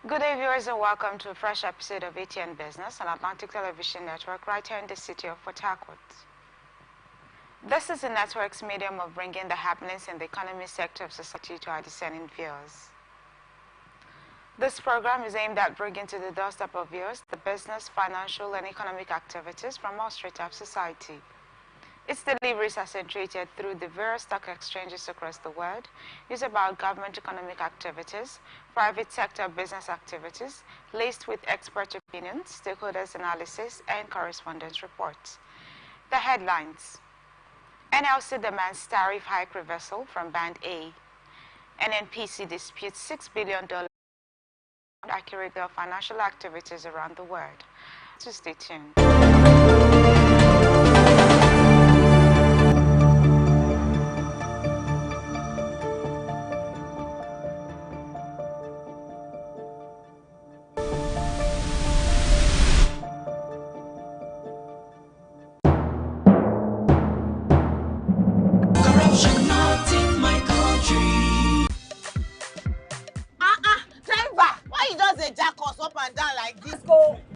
Good day, viewers, and welcome to a fresh episode of ATN Business on Atlantic Television Network right here in the city of Port Harcourt. This is the network's medium of bringing the happenings in the economy sector of society to our discerning viewers. This program is aimed at bringing to the doorstep of viewers the business, financial, and economic activities from all strata of society. Its deliveries are centered through the various stock exchanges across the world, news about government economic activities, private sector business activities, laced with expert opinions, stakeholders analysis, and correspondence reports. The headlines: NLC demands tariff hike reversal from Band A. NNPC disputes $6 billion accurate of financial activities around the world. So stay tuned.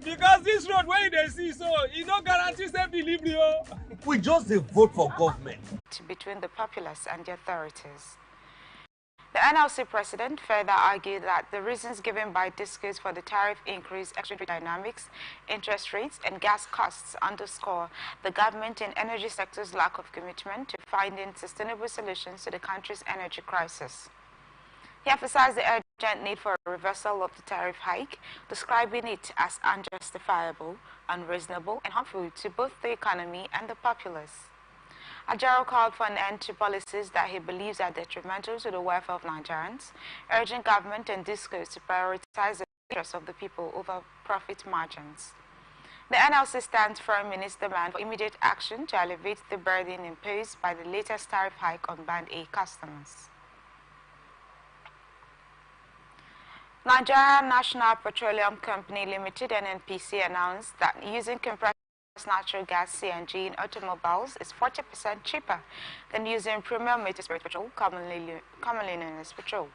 Because this road where they see, so you don't guarantee safe delivery. We just vote for government. Between the populace and the authorities. The NLC president further argued that the reasons given by discourse for the tariff increase, exchange rate dynamics, interest rates, and gas costs underscore the government and energy sector's lack of commitment to finding sustainable solutions to the country's energy crisis. He emphasized the urgent need for a reversal of the tariff hike, describing it as unjustifiable, unreasonable, and harmful to both the economy and the populace. Ajaro called for an end to policies that he believes are detrimental to the welfare of Nigerians, urging government and discourse to prioritize the interests of the people over profit margins. The NLC stands firm in its demand for immediate action to alleviate the burden imposed by the latest tariff hike on Band A customers. Nigeria National Petroleum Company Limited (NNPC) announced that using compressed natural gas (CNG) in automobiles is 40% cheaper than using premium motor-spirit petrol, commonly known as petrol.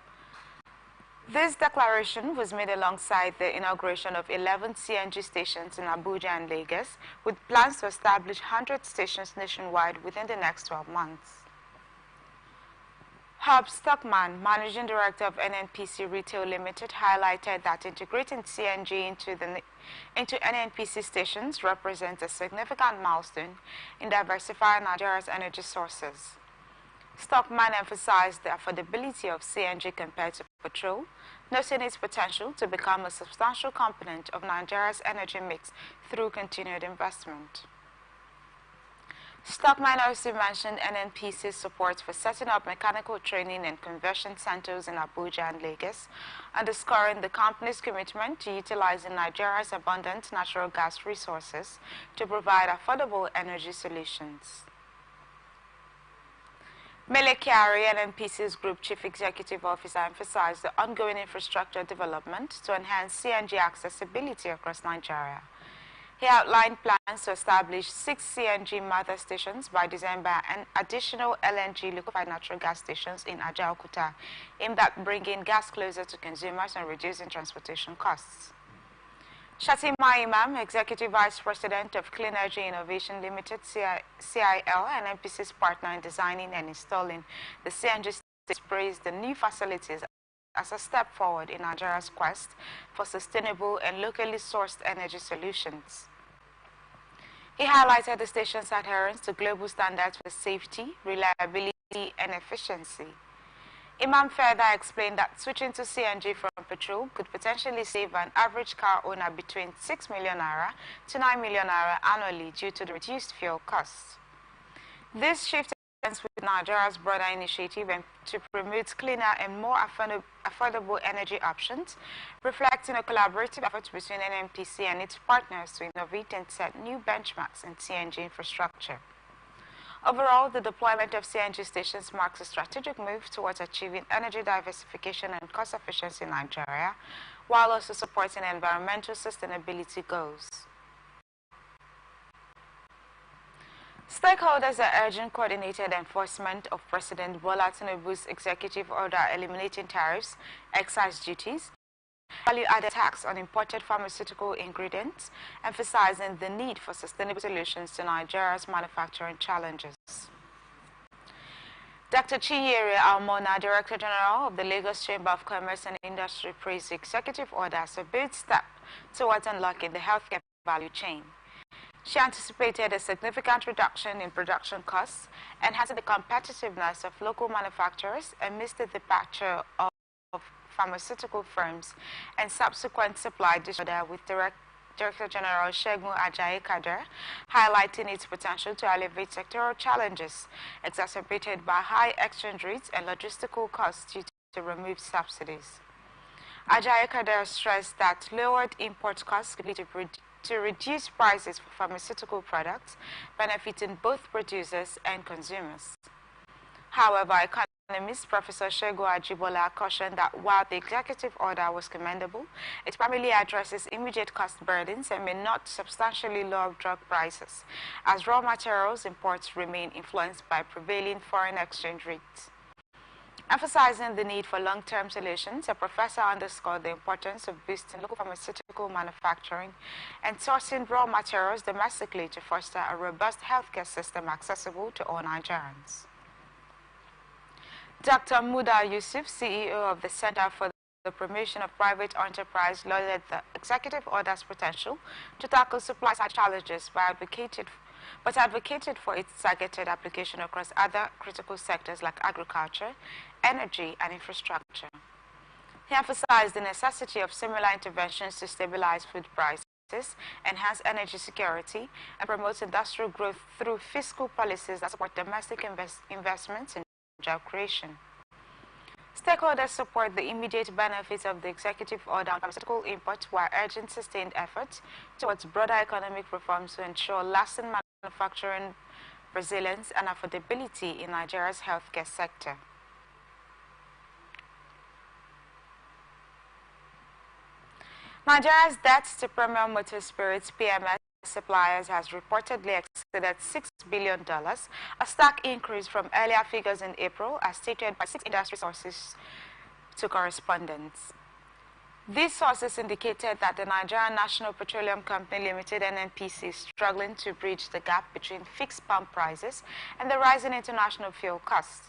This declaration was made alongside the inauguration of 11 CNG stations in Abuja and Lagos, with plans to establish 100 stations nationwide within the next 12 months. Herb Stockman, Managing Director of NNPC Retail Limited, highlighted that integrating CNG into NNPC stations represents a significant milestone in diversifying Nigeria's energy sources. Stockman emphasized the affordability of CNG compared to petrol, noting its potential to become a substantial component of Nigeria's energy mix through continued investment. Stockman also mentioned NNPC's support for setting up mechanical training and conversion centers in Abuja and Lagos, underscoring the company's commitment to utilizing Nigeria's abundant natural gas resources to provide affordable energy solutions. Mele Kyari, NNPC's Group Chief Executive Officer, emphasized the ongoing infrastructure development to enhance CNG accessibility across Nigeria. He outlined plans to establish 6 CNG mother stations by December and additional LNG liquefied natural gas stations in Ajaokuta, aimed at bringing gas closer to consumers and reducing transportation costs. Shatima Imam, Executive Vice President of Clean Energy Innovation Limited, CIL, and NPC's partner in designing and installing the CNG stations, praised the new facilities as a step forward in Nigeria's quest for sustainable and locally sourced energy solutions. He highlighted the station's adherence to global standards for safety, reliability, and efficiency. Imam further explained that switching to CNG from petrol could potentially save an average car owner between 6 million naira to 9 million naira annually due to the reduced fuel costs. This shift with Nigeria's broader initiative and to promote cleaner and more affordable energy options, reflecting a collaborative effort between NNPC and its partners to innovate and set new benchmarks in CNG infrastructure. Overall, the deployment of CNG stations marks a strategic move towards achieving energy diversification and cost efficiency in Nigeria, while also supporting environmental sustainability goals. Stakeholders are urging coordinated enforcement of President Bola Tinubu's executive order eliminating tariffs, excise duties, value-added tax on imported pharmaceutical ingredients, emphasizing the need for sustainable solutions to Nigeria's manufacturing challenges. Dr. Chinyere Almona, Director General of the Lagos Chamber of Commerce and Industry, praised the executive order as a big step towards unlocking the healthcare value chain. She anticipated a significant reduction in production costs, enhancing the competitiveness of local manufacturers amidst the departure of pharmaceutical firms and subsequent supply disorder, with Director General Segun Ajayi-Kader highlighting its potential to alleviate sectoral challenges exacerbated by high exchange rates and logistical costs due to removed subsidies. Ajayi-Kader stressed that lowered import costs could lead to reduce prices for pharmaceutical products, benefiting both producers and consumers. However, economist Professor Segun Ajibola cautioned that while the executive order was commendable, it primarily addresses immediate cost burdens and may not substantially lower drug prices, as raw materials imports remain influenced by prevailing foreign exchange rates. Emphasizing the need for long-term solutions, the professor underscored the importance of boosting local pharmaceutical manufacturing and sourcing raw materials domestically to foster a robust healthcare system accessible to all Nigerians. Dr. Muda Yusuf, CEO of the Center for the Promotion of Private Enterprise, lauded the executive order's potential to tackle supply-side challenges but advocated for its targeted application across other critical sectors like agriculture, energy, and infrastructure. He emphasized the necessity of similar interventions to stabilize food prices, enhance energy security, and promote industrial growth through fiscal policies that support domestic investments in job creation. Stakeholders support the immediate benefits of the executive order on pharmaceutical imports while urging sustained efforts towards broader economic reforms to ensure lasting manufacturing resilience and affordability in Nigeria's healthcare sector. Nigeria's debt to Premier Motor Spirits PMS suppliers has reportedly exceeded $6 billion, a stark increase from earlier figures in April, as stated by 6 industry sources to correspondents. These sources indicated that the Nigerian National Petroleum Company Limited (NNPC) is struggling to bridge the gap between fixed pump prices and the rising international fuel costs.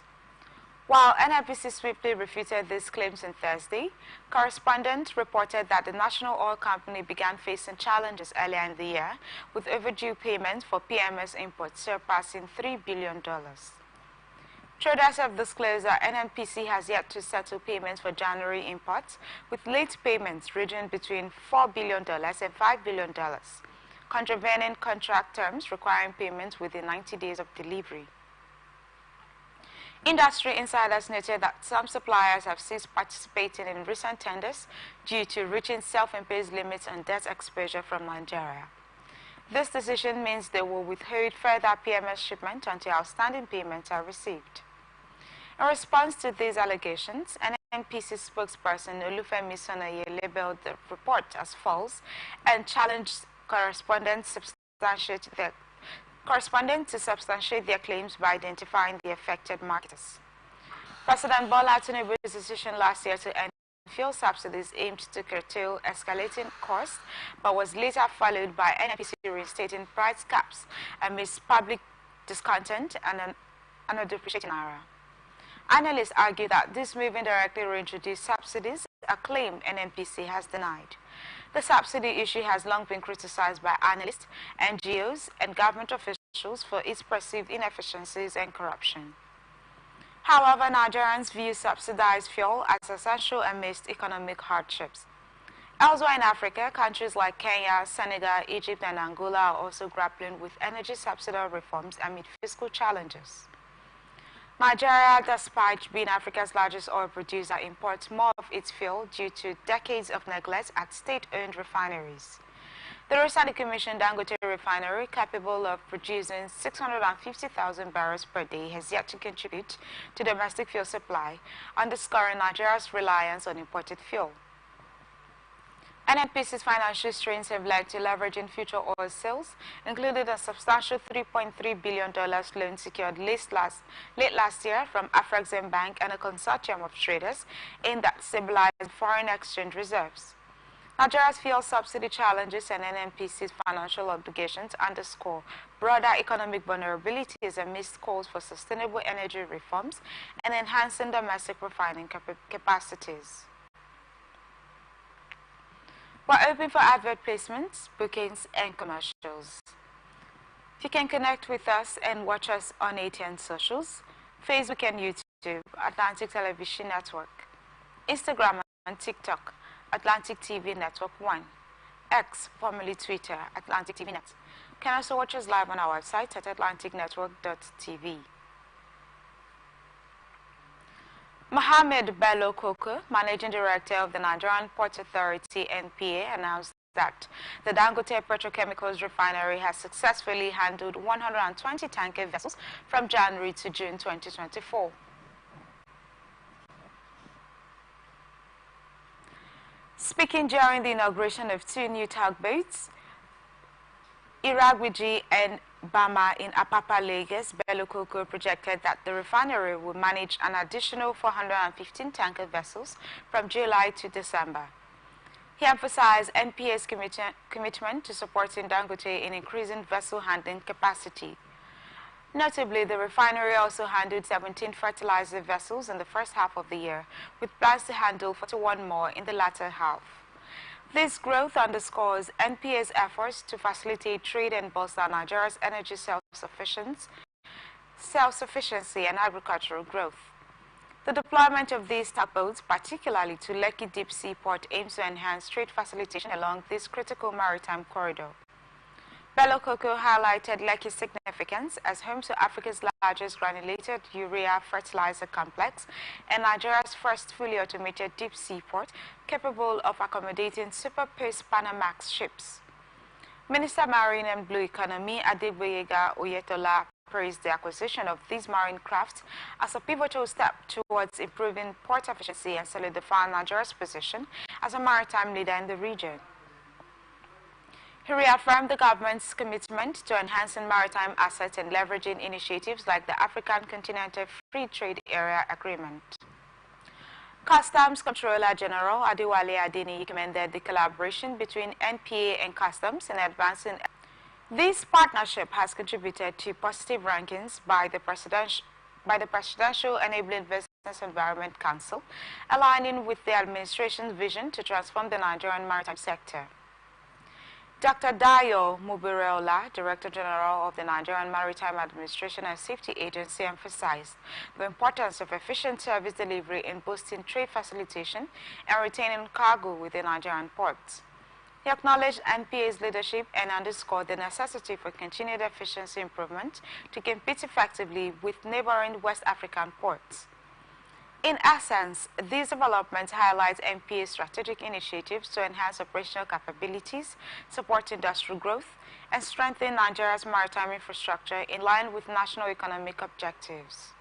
While NNPC swiftly refuted these claims on Thursday, correspondents reported that the National Oil Company began facing challenges earlier in the year, with overdue payments for PMS imports surpassing $3 billion. Traders have disclosed that NNPC has yet to settle payments for January imports, with late payments ranging between $4 billion and $5 billion, contravening contract terms requiring payments within 90 days of delivery. Industry insiders noted that some suppliers have ceased participating in recent tenders due to reaching self-imposed limits on debt exposure from Nigeria. This decision means they will withhold further PMS shipment until outstanding payments are received. In response to these allegations, NNPC spokesperson Olufemi Sonaye labeled the report as false and challenged correspondents to substantiate their claims by identifying the affected marketers. President Bola Tinubu's decision last year to end fuel subsidies aimed to curtail escalating costs, but was later followed by NNPC reinstating price caps amidst public discontent and a depreciating naira. Analysts argue that this move indirectly reintroduced subsidies, a claim NNPC has denied. The subsidy issue has long been criticized by analysts, NGOs, and government officials for its perceived inefficiencies and corruption. However, Nigerians view subsidized fuel as essential amidst economic hardships. Elsewhere in Africa, countries like Kenya, Senegal, Egypt, and Angola are also grappling with energy subsidy reforms amid fiscal challenges. Nigeria, despite being Africa's largest oil producer, imports more of its fuel due to decades of neglect at state-owned refineries. The recently commissioned Dangote refinery, capable of producing 650,000 barrels per day, has yet to contribute to domestic fuel supply, underscoring Nigeria's reliance on imported fuel. NNPC's financial strains have led to leveraging future oil sales, including a substantial $3.3 billion loan secured late last year from Afrexim Bank and a consortium of traders aimed at stabilizing foreign exchange reserves. Nigeria's fuel subsidy challenges and NNPC's financial obligations underscore broader economic vulnerabilities amidst calls for sustainable energy reforms and enhancing domestic refining capacities. We're open for advert placements, bookings, and commercials. You can connect with us and watch us on ATN socials, Facebook and YouTube, Atlantic Television Network, Instagram and TikTok, Atlantic TV Network 1, X, formerly Twitter, Atlantic TV Net. You can also watch us live on our website at atlanticnetwork.tv. Mohammed Bello Koko, Managing Director of the Nigerian Port Authority (NPA), announced that the Dangote Petrochemicals Refinery has successfully handled 120 tanker vessels from January to June 2024. Speaking during the inauguration of two new tugboats, Iragwiji and Bama in Apapa, Lagos, Bello Koko projected that the refinery will manage an additional 415 tanker vessels from July to December. He emphasized NPA's commitment to supporting Dangote in increasing vessel handling capacity. Notably, the refinery also handled 17 fertilizer vessels in the first half of the year, with plans to handle 41 more in the latter half. This growth underscores NPA's efforts to facilitate trade and bolster Nigeria's energy self-sufficiency and agricultural growth. The deployment of these tugboats, particularly to Lekki Deep Sea Port, aims to enhance trade facilitation along this critical maritime corridor. Bello Koko highlighted Lekki's significance as home to Africa's largest granulated urea fertilizer complex and Nigeria's first fully automated deep sea port capable of accommodating Super Pace Panamax ships. Minister Marine and Blue Economy Adeboyega Oyetola praised the acquisition of these marine crafts as a pivotal step towards improving port efficiency and solidifying Nigeria's position as a maritime leader in the region. He reaffirmed the government's commitment to enhancing maritime assets and leveraging initiatives like the African Continental Free Trade Area Agreement. Customs Controller General Adewale Adeniyi commended the collaboration between NPA and Customs in advancing. This partnership has contributed to positive rankings by the Presidential Enabling Business Environment Council, aligning with the administration's vision to transform the Nigerian maritime sector. Dr. Dayo Mubireola, Director General of the Nigerian Maritime Administration and Safety Agency, emphasized the importance of efficient service delivery in boosting trade facilitation and retaining cargo within Nigerian ports. He acknowledged NPA's leadership and underscored the necessity for continued efficiency improvement to compete effectively with neighboring West African ports. In essence, these developments highlight NPA's strategic initiatives to enhance operational capabilities, support industrial growth, and strengthen Nigeria's maritime infrastructure in line with national economic objectives.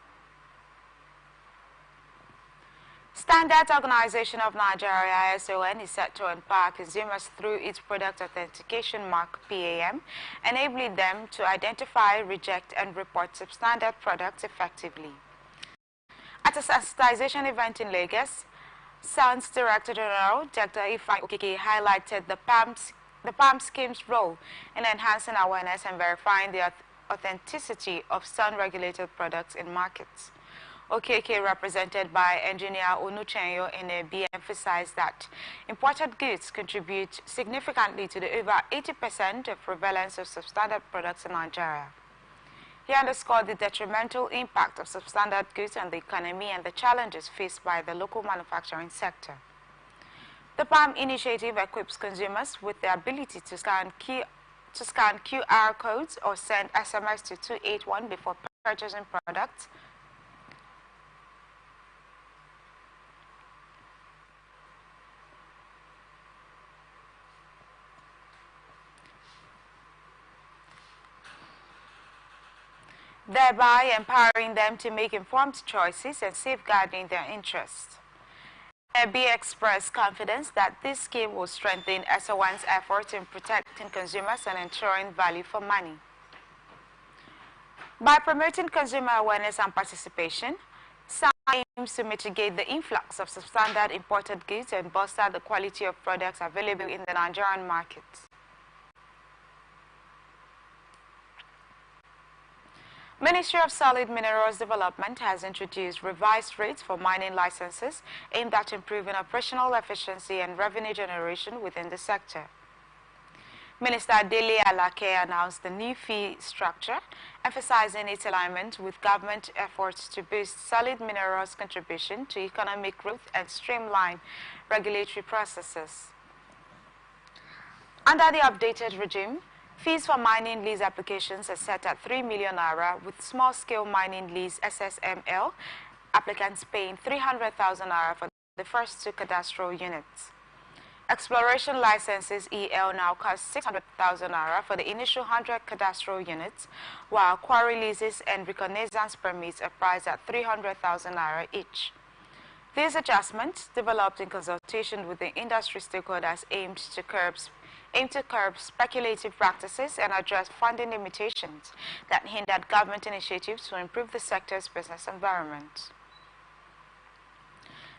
Standards Organization of Nigeria (SON) is set to empower consumers through its Product Authentication Mark (PAM), enabling them to identify, reject, and report substandard products effectively. At a sensitization event in Lagos, SON's Director General, Dr. Ifeanyi Okeke, highlighted the PAM scheme's role in enhancing awareness and verifying the authenticity of SON-regulated products in markets. Okeke, represented by engineer Onuchenyo Enebi, emphasized that imported goods contribute significantly to the over 80% of prevalence of substandard products in Nigeria. He underscored the detrimental impact of substandard goods on the economy and the challenges faced by the local manufacturing sector. The PAM initiative equips consumers with the ability to scan QR codes or send SMS to 281 before purchasing products, thereby empowering them to make informed choices and safeguarding their interests. B expressed confidence that this scheme will strengthen SON's efforts in protecting consumers and ensuring value for money. By promoting consumer awareness and participation, SAN aims to mitigate the influx of substandard imported goods and bolster the quality of products available in the Nigerian market. Ministry of Solid Minerals Development has introduced revised rates for mining licenses aimed at improving operational efficiency and revenue generation within the sector. Minister Dele Alake announced the new fee structure, emphasizing its alignment with government efforts to boost solid minerals' contribution to economic growth and streamline regulatory processes. Under the updated regime, fees for mining lease applications are set at 3 million naira, with small-scale mining lease SSML applicants paying 300,000 naira for the first two cadastral units. Exploration licenses EL now cost 600,000 naira for the initial 100 cadastral units, while quarry leases and reconnaissance permits are priced at 300,000 naira each. These adjustments, developed in consultation with the industry stakeholders, aim to curb speculative practices and address funding limitations that hindered government initiatives to improve the sector's business environment.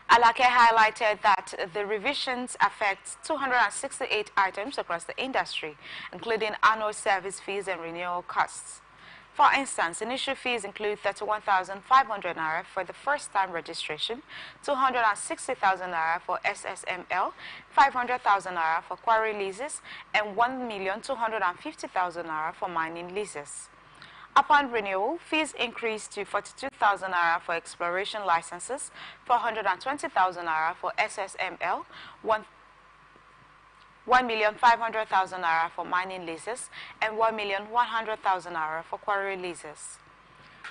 Alake highlighted that the revisions affect 268 items across the industry, including annual service fees and renewal costs. For instance, initial fees include 31,500 naira for the first-time registration, 260,000 naira for SSML, 500,000 naira for quarry leases, and 1,250,000 naira for mining leases. Upon renewal, fees increased to 42,000 naira for exploration licenses, 420,000 naira for SSML, 1,500,000 naira for mining leases, and 1,100,000 naira for quarry leases.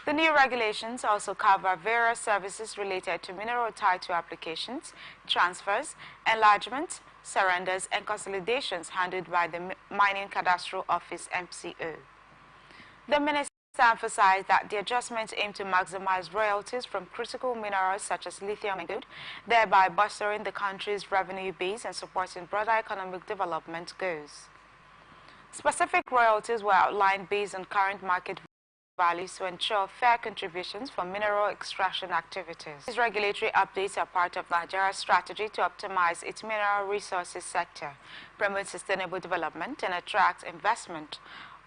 The new regulations also cover various services related to mineral title applications, transfers, enlargements, surrenders, and consolidations handled by the Mining Cadastral Office MCO. The minister emphasized that the adjustments aim to maximize royalties from critical minerals such as lithium and gold, thereby bolstering the country's revenue base and supporting broader economic development goals. Specific royalties were outlined based on current market values to ensure fair contributions for mineral extraction activities. These regulatory updates are part of Nigeria's strategy to optimize its mineral resources sector, promote sustainable development, and attract investment,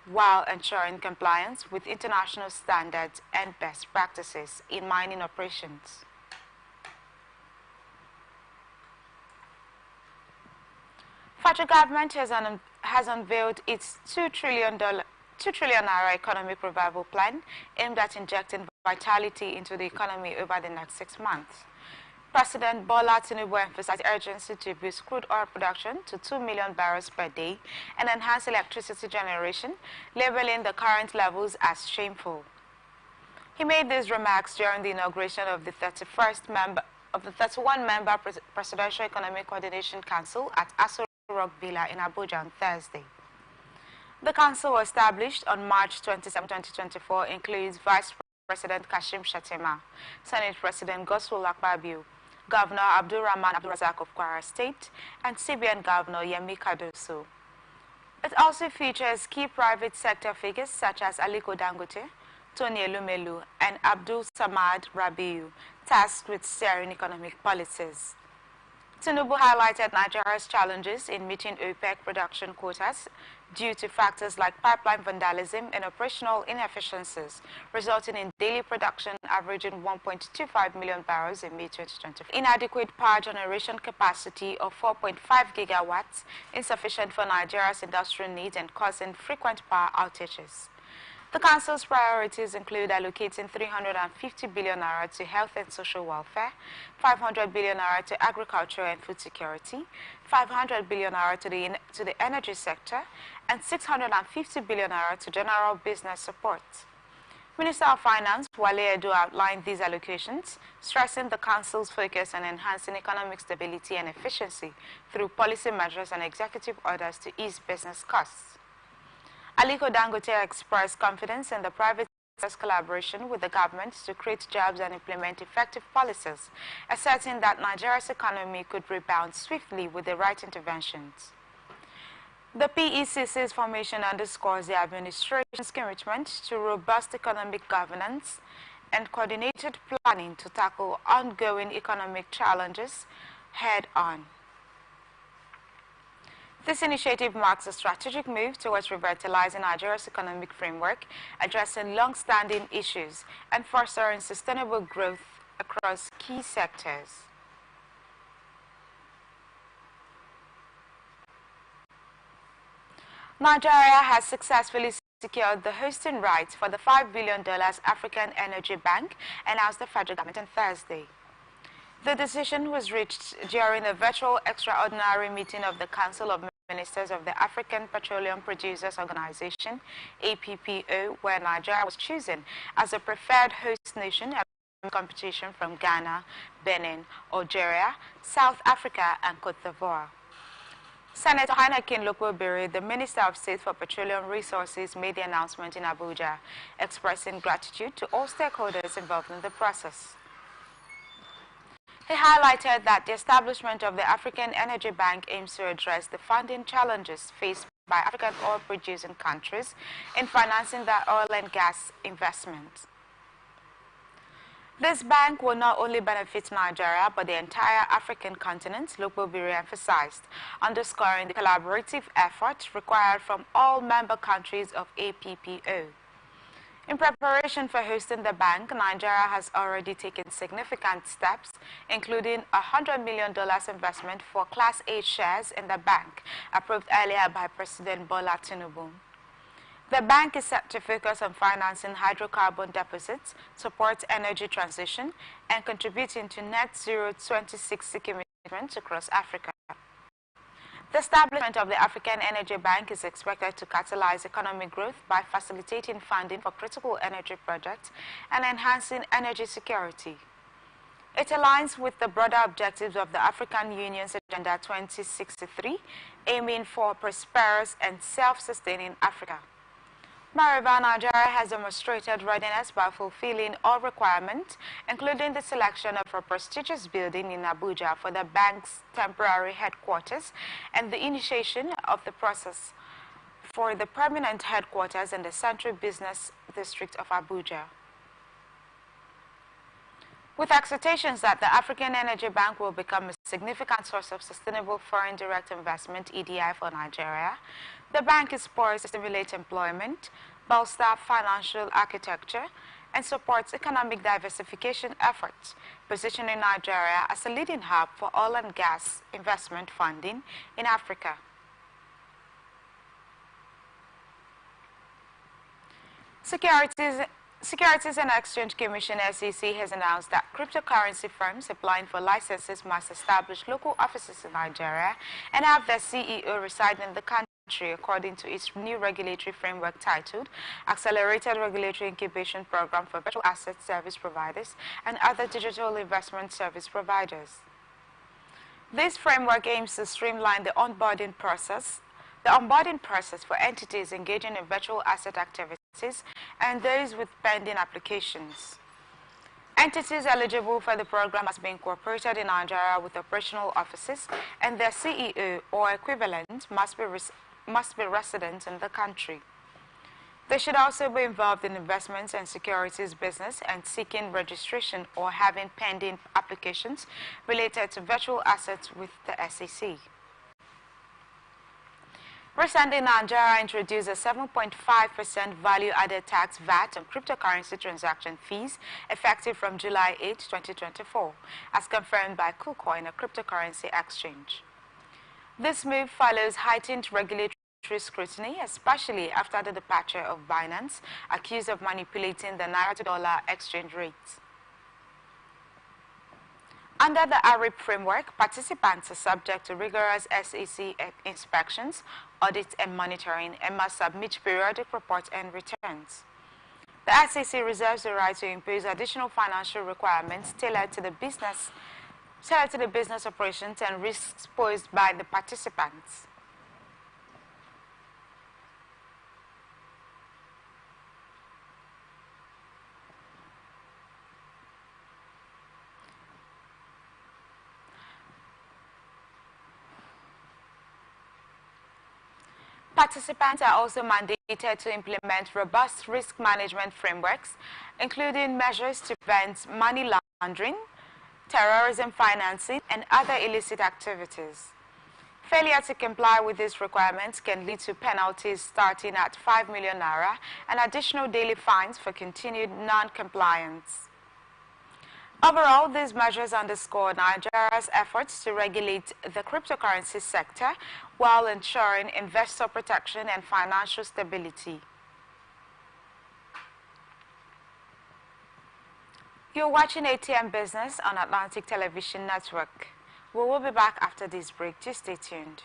while ensuring compliance with international standards and best practices in mining operations. Federal government has unveiled its $2 trillion economic revival plan aimed at injecting vitality into the economy over the next 6 months. President Bola Tinubu emphasized urgency to boost crude oil production to 2 million barrels per day and enhance electricity generation, labeling the current levels as shameful. He made these remarks during the inauguration of the 31-member Presidential Economic Coordination Council at Aso Rock Villa in Abuja on Thursday. The council was established on March 27, 2024, includes Vice President Kashim Shettima, Senate President Godswill Akpabio, Governor Abdul Rahman Abdulrazak of Kwara State, and CBN Governor Yemi Cardoso. It also features key private sector figures such as Aliko Dangote, Tony Elumelu, and Abdul Samad Rabiu, tasked with steering economic policies. Tinubu highlighted Nigeria's challenges in meeting OPEC production quotas due to factors like pipeline vandalism and operational inefficiencies, resulting in daily production averaging 1.25 million barrels in May 2024. Inadequate power generation capacity of 4.5 gigawatts, insufficient for Nigeria's industrial needs and causing frequent power outages. The Council's priorities include allocating 350 billion naira to health and social welfare, 500 billion naira to agriculture and food security, 500 billion naira to the energy sector, and 650 billion naira to general business support. Minister of Finance Wale Edo outlined these allocations, stressing the Council's focus on enhancing economic stability and efficiency through policy measures and executive orders to ease business costs. Aliko Dangote expressed confidence in the private collaboration with the government to create jobs and implement effective policies, asserting that Nigeria's economy could rebound swiftly with the right interventions. The PECC's formation underscores the administration's commitment to robust economic governance and coordinated planning to tackle ongoing economic challenges head-on. This initiative marks a strategic move towards revitalizing Nigeria's economic framework, addressing long-standing issues, and fostering sustainable growth across key sectors. Nigeria has successfully secured the hosting rights for the $5 billion African Energy Bank, announced the federal government on Thursday. The decision was reached during a virtual extraordinary meeting of the Council of Ministers of the African Petroleum Producers Organization, APPO, where Nigeria was chosen as a preferred host nation in competition from Ghana, Benin, Algeria, South Africa, and Cote d'Ivoire. Senator Heineken Lokobere, the Minister of State for Petroleum Resources, made the announcement in Abuja, expressing gratitude to all stakeholders involved in the process. He highlighted that the establishment of the African Energy Bank aims to address the funding challenges faced by African oil-producing countries in financing their oil and gas investments. This bank will not only benefit Nigeria, but the entire African continent, Lokobere emphasized, underscoring the collaborative effort required from all member countries of APPO. In preparation for hosting the bank, Nigeria has already taken significant steps, including a $100 million investment for Class A shares in the bank, approved earlier by President Bola Tinubu. The bank is set to focus on financing hydrocarbon deposits, support energy transition, and contributing to net zero 2060 commitments across Africa. The establishment of the African Energy Bank is expected to catalyze economic growth by facilitating funding for critical energy projects and enhancing energy security. It aligns with the broader objectives of the African Union's Agenda 2063, aiming for prosperous and self-sustaining Africa. Moreover, Nigeria has demonstrated readiness by fulfilling all requirements, including the selection of a prestigious building in Abuja for the bank's temporary headquarters and the initiation of the process for the permanent headquarters in the Central Business District of Abuja. With expectations that the African Energy Bank will become a significant source of sustainable foreign direct investment (EDI) for Nigeria, the bank is poised to stimulate employment, bolster financial architecture, and supports economic diversification efforts, positioning Nigeria as a leading hub for oil and gas investment funding in Africa. Securities and Exchange Commission (SEC) has announced that cryptocurrency firms applying for licenses must establish local offices in Nigeria and have their CEO reside in the country, according to its new regulatory framework titled Accelerated Regulatory Incubation Program for Virtual Asset Service Providers and Other Digital Investment Service Providers. This framework aims to streamline the onboarding process for entities engaging in virtual asset activities and those with pending applications. Entities eligible for the program must be incorporated in Nigeria with operational offices, and their CEO or equivalent must be resident in the country. They should also be involved in investments and securities business and seeking registration or having pending applications related to virtual assets with the SEC. Recently, Nigeria introduced a 7.5% value-added tax VAT on cryptocurrency transaction fees effective from July 8, 2024, as confirmed by KuCoin, a cryptocurrency exchange. This move follows heightened regulatory scrutiny, especially after the departure of Binance, accused of manipulating the Naira to dollar exchange rates. Under the ARIP framework, participants are subject to rigorous SEC inspections, audits, and monitoring, and must submit periodic reports and returns. The SEC reserves the right to impose additional financial requirements tailored to the business operations and risks posed by the participants. Participants are also mandated to implement robust risk management frameworks, including measures to prevent money laundering, terrorism financing, and other illicit activities. Failure to comply with these requirements can lead to penalties starting at 5 million naira and additional daily fines for continued non-compliance. Overall, these measures underscore Nigeria's efforts to regulate the cryptocurrency sector while ensuring investor protection and financial stability. You're watching ATM Business on Atlantic Television Network. We will be back after this break. Just stay tuned.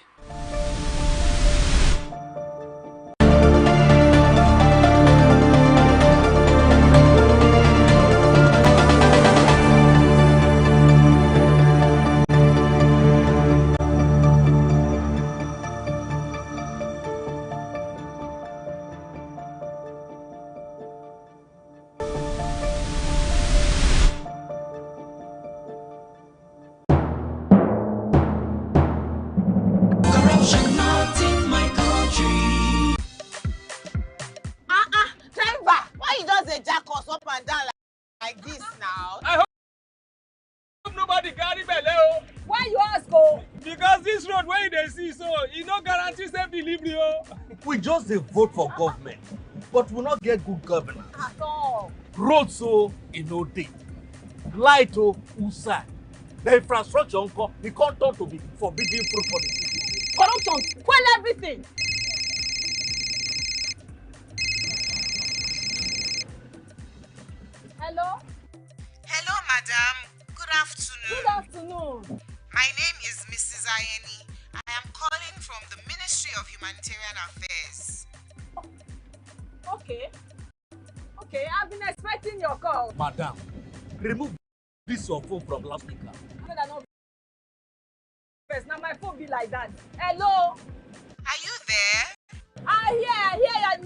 Like this now. I hope nobody carry belle. Why you ask, oh? Because this road where they see, so it no guarantee safe delivery. We just vote for government, but we not get good governance. At all. Roads so no dey, light outside, the infrastructure it can't turn to be forbidden fruit for the city. Corruption, spoil everything. Hello? Hello, madam. Good afternoon. Good afternoon. My name is Mrs. Ayeni. I am calling from the Ministry of Humanitarian Affairs. Okay. Okay, I've been expecting your call. Madam, remove this your phone from loudspeaker. Now my phone be like that. Hello? Are you there? I hear, I'm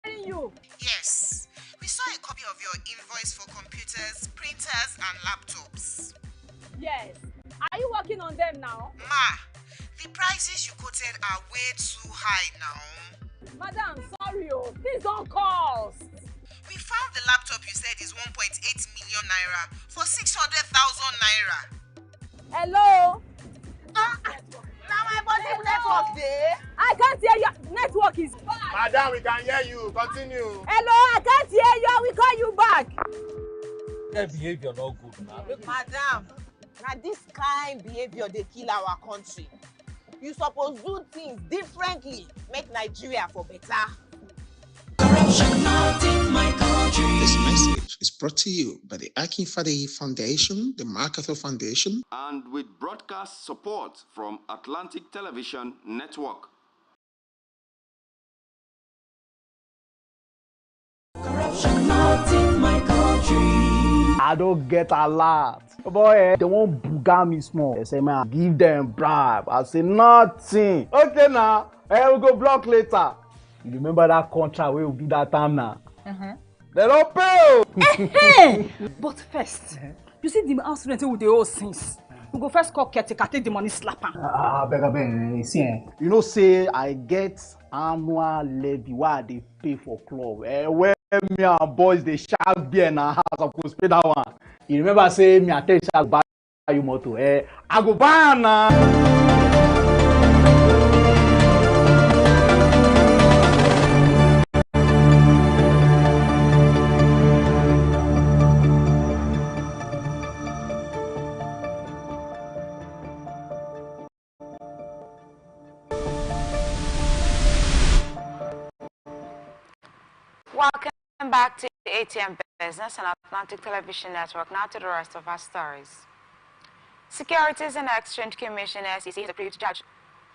hearing you. Yes. We saw a copy of your invoice for computers, printers, and laptops. Yes. Are you working on them now? Ma, the prices you quoted are way too high now. Madam, sorry, please don't cost. We found the laptop you said is 1.8 million naira for 600,000 naira. Hello? Now my body network there. I can't hear you. Network is bad. Madam, we can hear you. Continue. Hello, I can't hear you. I will call you back. Their behavior not good now. Madam, now this kind behavior they kill our country. You suppose do things differently, make Nigeria for better. Corruption not in my country. This message is brought to you by the Akin Fadeyi Foundation, the MacArthur Foundation, and with broadcast support from Atlantic Television Network. Corruption not in my country. I don't get a lot. Boy, they won't booga me small. They say, man, give them bribe. I say, nothing. Okay, now, we'll go block later. You remember that contract where we do that time now? They don't pay. But first, you see the house rent with the old things. We go first call caretaker, take the money, slap him. Beg, see, you know, say I get annual levy where they pay for club. Where me and boys they shark beer in our house, I go pay that one. You remember say me I tell you buy you motor. I go buy now. Welcome back to ATM Business and Atlantic Television Network. Now to the rest of our stories. Securities and Exchange Commission (SEC)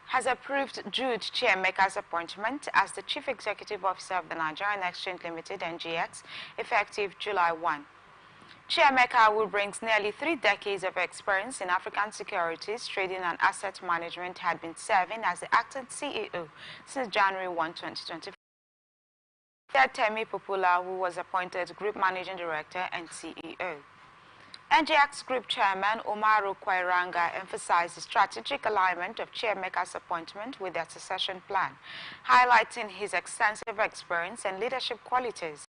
has approved Jude Chiemeka's appointment as the Chief Executive Officer of the Nigerian Exchange Limited (NGX) effective July 1. Chiemeka, who brings nearly 3 decades of experience in African securities, trading and asset management, had been serving as the acting CEO since January 1, 2024. Temi Popula, who was appointed Group Managing Director and CEO. NGX Group Chairman Umaru Kwairanga emphasized the strategic alignment of Chairmaker's appointment with their succession plan, highlighting his extensive experience and leadership qualities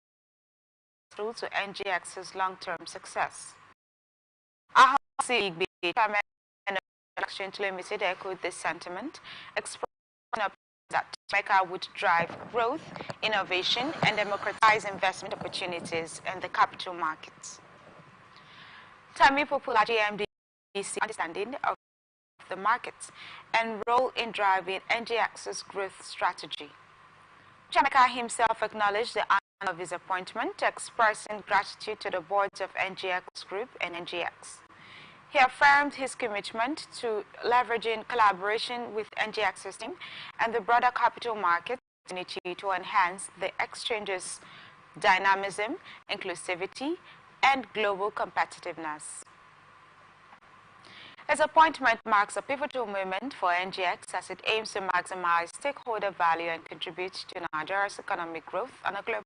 through to NGX's long-term success. Chairman of Exchange Limited echoed this sentiment, expressing that Chairmaker would drive growth, innovation, and democratize investment opportunities in the capital markets. Tami Popular GMD's understanding of the markets and role in driving NGX's growth strategy. Chairmaker himself acknowledged the honor of his appointment, expressing gratitude to the boards of NGX Group and NGX. He affirmed his commitment to leveraging collaboration with NGX's team and the broader capital market community to enhance the exchange's dynamism, inclusivity, and global competitiveness. His appointment marks a pivotal moment for NGX as it aims to maximize stakeholder value and contribute to Nigeria's economic growth on a global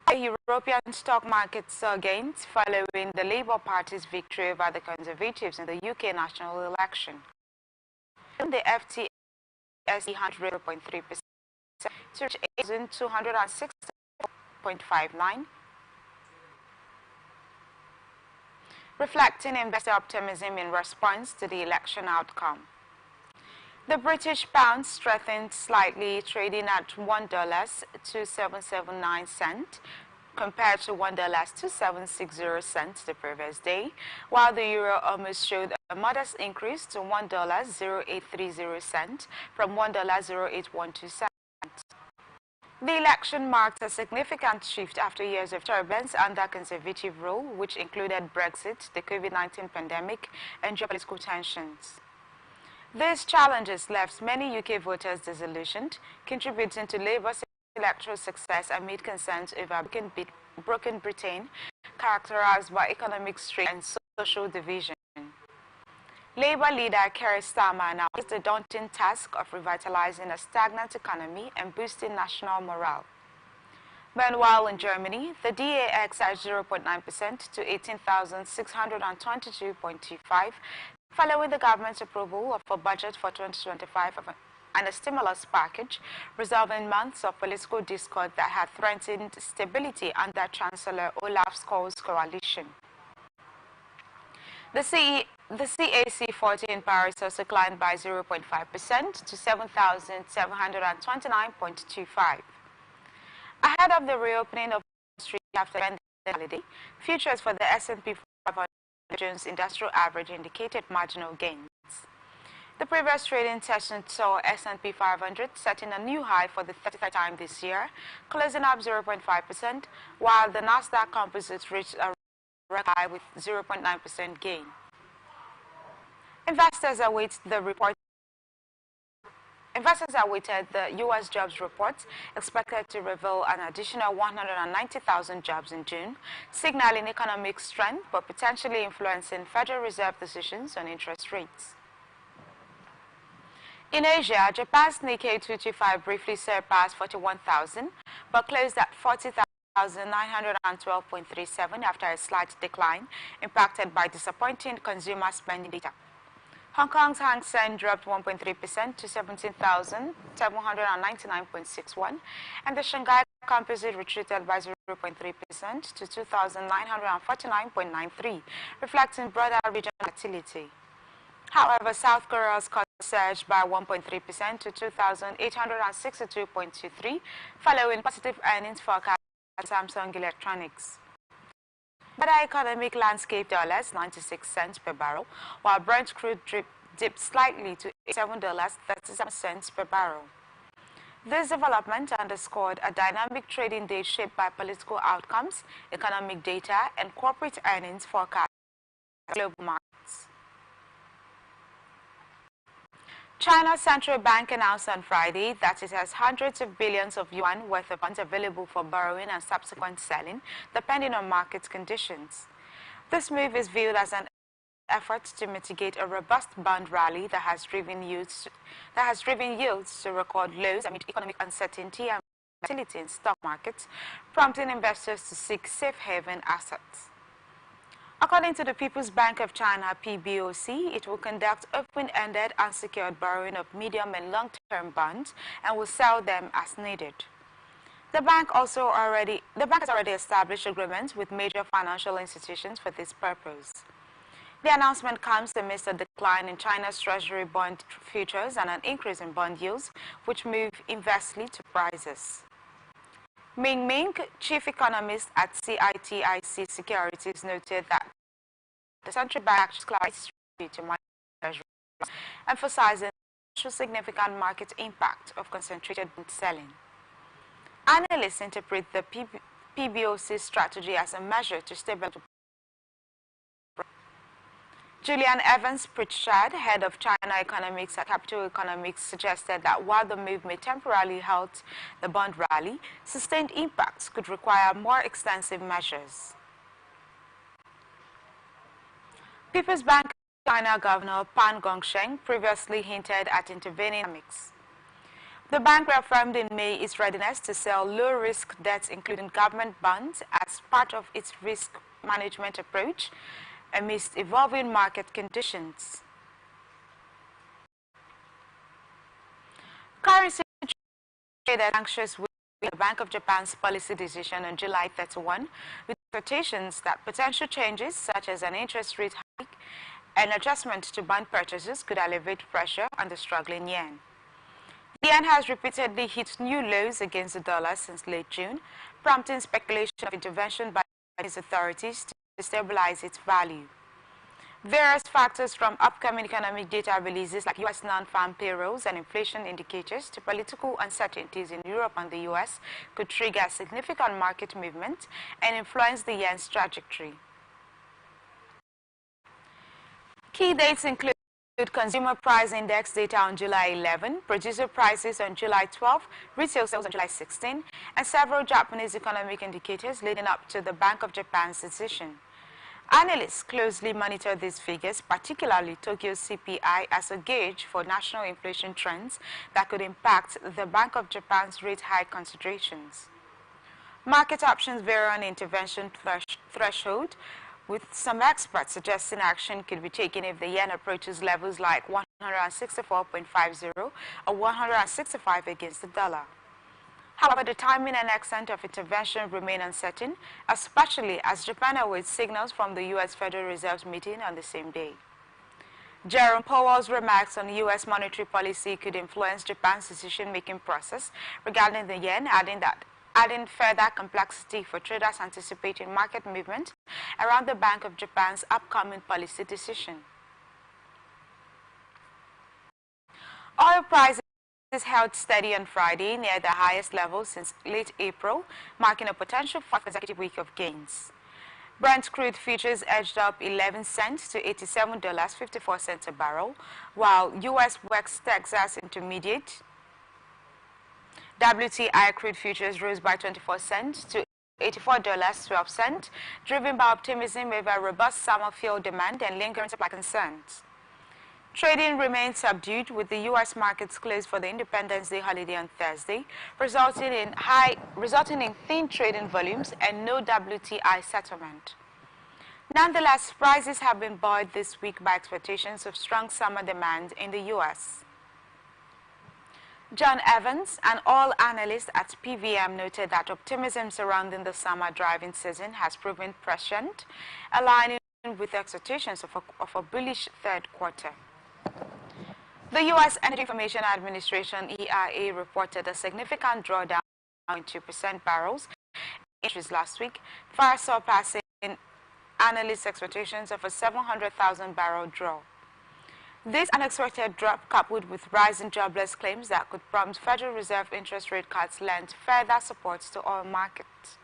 The European stock market saw gains following the Labour Party's victory over the Conservatives in the UK national election. The FTSE 100.3% to reach 8,260.59, reflecting investor optimism in response to the election outcome. The British pound strengthened slightly, trading at $1.2779 compared to $1.2760 the previous day, while the euro almost showed a modest increase to $1.0830 from $1.0812. The election marked a significant shift after years of turbulence under conservative rule, which included Brexit, the COVID-19 pandemic, and geopolitical tensions. These challenges left many UK voters disillusioned, contributing to Labour's electoral success amid concerns over broken Britain, characterized by economic strain and social division. Labour leader Keir Starmer now has the daunting task of revitalizing a stagnant economy and boosting national morale. Meanwhile, in Germany, the DAX edged 0.9% to 18,622.25, following the government's approval of a budget for 2025 and a stimulus package, resolving months of political discord that had threatened stability under Chancellor Olaf Scholz's coalition. The CAC 40 in Paris also climbed by 0.5% to 7,729.25. Ahead of the reopening of the street after the holiday, futures for the S&P 500 Jones Industrial Average indicated marginal gains. The previous trading session saw S&P 500 setting a new high for the 33rd time this year, closing up 0.5%, while the Nasdaq Composite reached a record high with 0.9% gain. Investors awaited the U.S. jobs report, expected to reveal an additional 190,000 jobs in June, signaling economic strength but potentially influencing Federal Reserve decisions on interest rates. In Asia, Japan's Nikkei 225 briefly surpassed 41,000, but closed at 40,912.37 after a slight decline, impacted by disappointing consumer spending data. Hong Kong's Hang Seng dropped 1.3% to 17,799.61, and the Shanghai Composite retreated by 0.3% to 2,949.93, reflecting broader regional volatility. However, South Korea's cost surged by 1.3% to 2,862.23, following positive earnings forecast at Samsung Electronics. Better economic landscape dollars 96 cents per barrel, while Brent crude dipped slightly to $7.37 per barrel. This development underscored a dynamic trading day shaped by political outcomes, economic data, and corporate earnings forecast in global markets. China's central bank announced on Friday that it has hundreds of billions of yuan worth of funds available for borrowing and subsequent selling, depending on market conditions. This move is viewed as an effort to mitigate a robust bond rally that has driven yields to record lows amid economic uncertainty and volatility in stock markets, prompting investors to seek safe haven assets. According to the People's Bank of China, PBOC, it will conduct open-ended unsecured borrowing of medium and long-term bonds and will sell them as needed. The bank has already established agreements with major financial institutions for this purpose. The announcement comes amidst a decline in China's treasury bond futures and an increase in bond yields, which move inversely to prices. Ming Ming, chief economist at CITIC Securities, noted that the central bank clarifies to money treasury, emphasizing the significant market impact of concentrated bond selling. Analysts interpret the PBOC strategy as a measure to stabilize. Julian Evans Pritchard, head of China economics at Capital Economics, suggested that while the move may temporarily halt the bond rally, sustained impacts could require more extensive measures. People's Bank of China Governor Pan Gongsheng previously hinted at intervening economics. The bank reaffirmed in May its readiness to sell low-risk debts, including government bonds, as part of its risk management approach amidst evolving market conditions. Currency traders anxious with the Bank of Japan's policy decision on July 31, with expectations that potential changes such as an interest rate hike and adjustment to bond purchases could alleviate pressure on the struggling yen. The yen has repeatedly hit new lows against the dollar since late June, prompting speculation of intervention by its authorities to stabilize its value. Various factors from upcoming economic data releases like U.S. non-farm payrolls and inflation indicators to political uncertainties in Europe and the U.S. could trigger significant market movement and influence the yen's trajectory. Key dates include Consumer Price Index data on July 11, producer prices on July 12, retail sales on July 16, and several Japanese economic indicators leading up to the Bank of Japan's decision. Analysts closely monitor these figures, particularly Tokyo's CPI, as a gauge for national inflation trends that could impact the Bank of Japan's rate hike considerations. Market options vary on intervention threshold, with some experts suggesting action could be taken if the yen approaches levels like 164.50 or 165 against the dollar. However, the timing and extent of intervention remain uncertain, especially as Japan awaits signals from the U.S. Federal Reserve's meeting on the same day. Jerome Powell's remarks on U.S. monetary policy could influence Japan's decision-making process regarding the yen, adding further complexity for traders anticipating market movement around the Bank of Japan's upcoming policy decision. Oil prices held steady on Friday near the highest level since late April, marking a potential fourth consecutive week of gains. Brent crude futures edged up 11 cents to $87.54 a barrel, while U.S. West Texas Intermediate WTI crude futures rose by 24 cents to $84.12, driven by optimism over robust summer fuel demand and lingering supply concerns. Trading remained subdued, with the U.S. markets closed for the Independence Day holiday on Thursday, resulting in thin trading volumes and no WTI settlement. Nonetheless, prices have been buoyed this week by expectations of strong summer demand in the U.S. John Evans, an oil analyst at PVM, noted that optimism surrounding the summer driving season has proven prescient, aligning with expectations of a bullish third quarter. The U.S. Energy Information Administration, EIA, reported a significant drawdown in 2% barrels increase last week, far surpassing analysts' expectations of a 700,000 barrel draw. This unexpected drop, coupled with rising jobless claims that could prompt Federal Reserve interest rate cuts, lent further support to oil markets.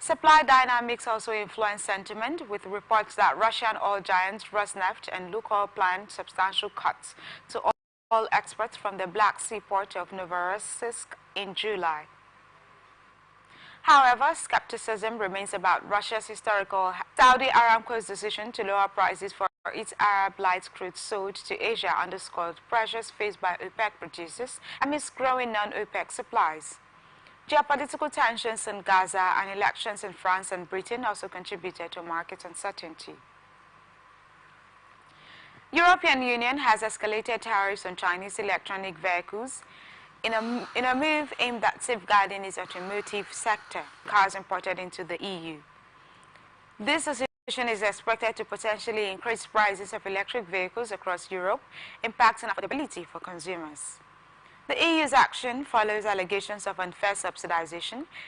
Supply dynamics also influence sentiment, with reports that Russian oil giants Rosneft and Lukoil planned substantial cuts to oil exports from the Black Sea port of Novorossiysk in July. However, skepticism remains about Russia's historical Saudi Aramco's decision to lower prices for its Arab Light crude sold to Asia underscored pressures faced by OPEC producers amidst growing non-OPEC supplies. Geopolitical tensions in Gaza and elections in France and Britain also contributed to market uncertainty. European Union has escalated tariffs on Chinese electronic vehicles in a move aimed at safeguarding its automotive sector, cars imported into the EU. This decision is expected to potentially increase prices of electric vehicles across Europe, impacting affordability for consumers. The EU's action follows allegations of unfair subsidization